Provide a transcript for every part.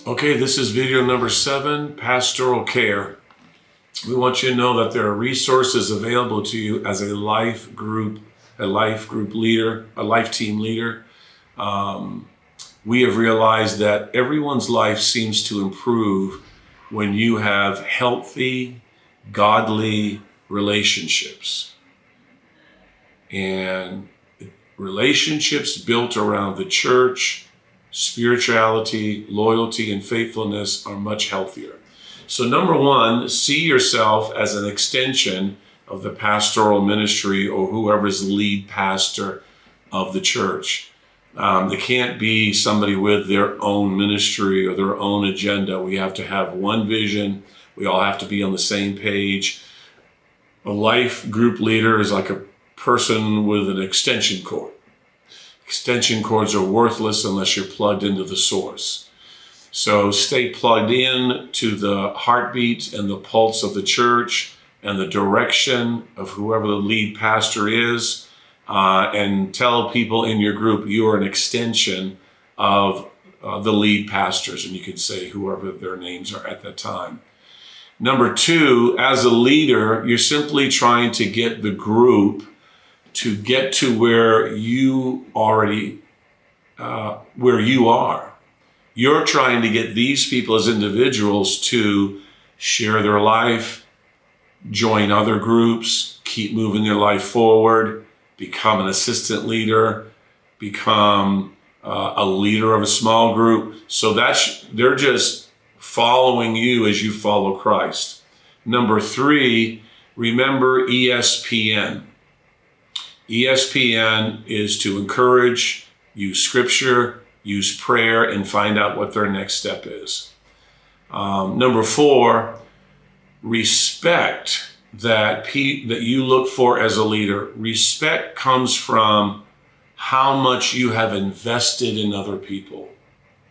Okay, this is video number 7, Pastoral Care. We want you to know that there are resources available to you as a life group leader, a life team leader. We have realized that everyone's life seems to improve when you have healthy, godly relationships. And relationships built around the church, spirituality, loyalty, and faithfulness are much healthier. So number 1, see yourself as an extension of the pastoral ministry or whoever's the lead pastor of the church. They can't be somebody with their own ministry or their own agenda. We have to have one vision. We all have to be on the same page. A life group leader is like a person with an extension cord. Extension cords are worthless unless you're plugged into the source. So stay plugged in to the heartbeat and the pulse of the church and the direction of whoever the lead pastor is, and tell people in your group you are an extension of the lead pastors, and you can say whoever their names are at that time. Number 2, as a leader, you're simply trying to get the group to get to where you already, where you are. You're trying to get these people as individuals to share their life, join other groups, keep moving their life forward, become an assistant leader, become a leader of a small group. So they're just following you as you follow Christ. Number 3, remember ESPN. ESPN is to encourage, use scripture, use prayer, and find out what their next step is. Number 4, respect that you look for as a leader. Respect comes from how much you have invested in other people.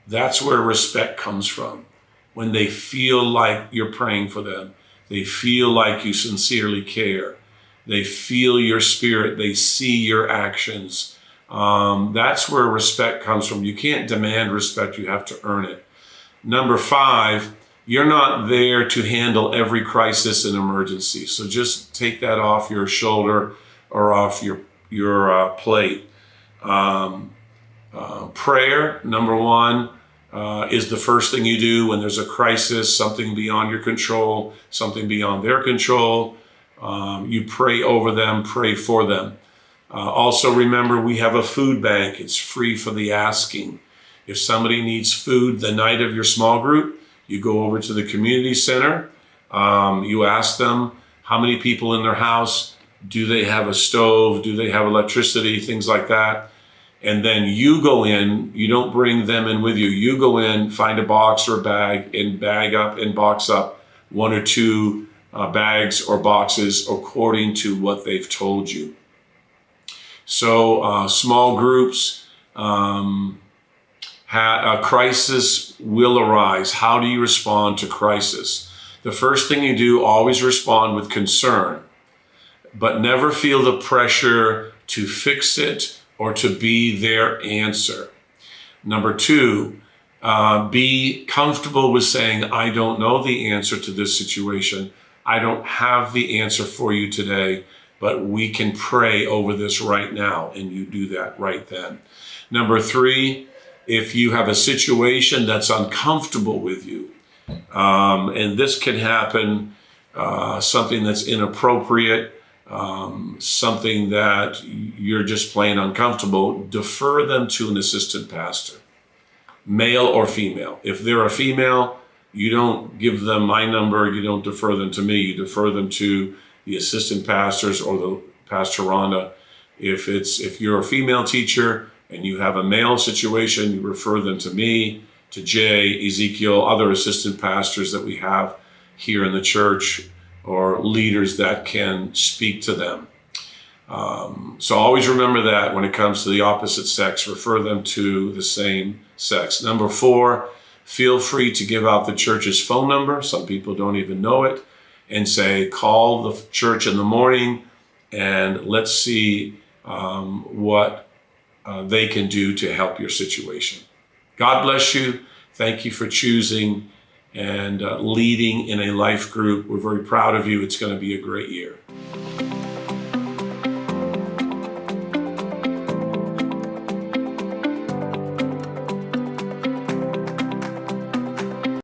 That's where respect comes from. When they feel like you're praying for them, they feel like you sincerely care. They feel your spirit. They see your actions. That's where respect comes from. You can't demand respect. You have to earn it. Number 5, you're not there to handle every crisis and emergency. So just take that off your shoulder or off your plate. Prayer, number 1, is the first thing you do when there's a crisis, something beyond your control, something beyond their control. You pray over them, pray for them. Also remember, we have a food bank. It's free for the asking. If somebody needs food the night of your small group, you go over to the community center. You ask them how many people in their house, do they have a stove, do they have electricity, things like that. And then you go in, you don't bring them in with you. You go in, find a box or a bag, and bag up and box up 1 or 2 bags or boxes according to what they've told you. So small groups, a crisis will arise. How do you respond to crisis? The first thing you do, always respond with concern, but never feel the pressure to fix it or to be their answer. Number 2, be comfortable with saying, I don't know the answer to this situation. I don't have the answer for you today, but we can pray over this right now, and you do that right then. Number 3, if you have a situation that's uncomfortable with you, and this can happen, something that's inappropriate, something that you're just plain uncomfortable, defer them to an assistant pastor, male or female. If they're a female, you don't give them my number, you don't defer them to me, you defer them to the assistant pastors or the pastoranda. If you're a female teacher and you have a male situation, you refer them to me, to Jay, Ezekiel, other assistant pastors that we have here in the church, or leaders that can speak to them. So always remember that when it comes to the opposite sex, refer them to the same sex. Number 4, feel free to give out the church's phone number. Some people don't even know it. And say, call the church in the morning and let's see what they can do to help your situation. God bless you. Thank you for choosing and leading in a life group. We're very proud of you. It's going to be a great year.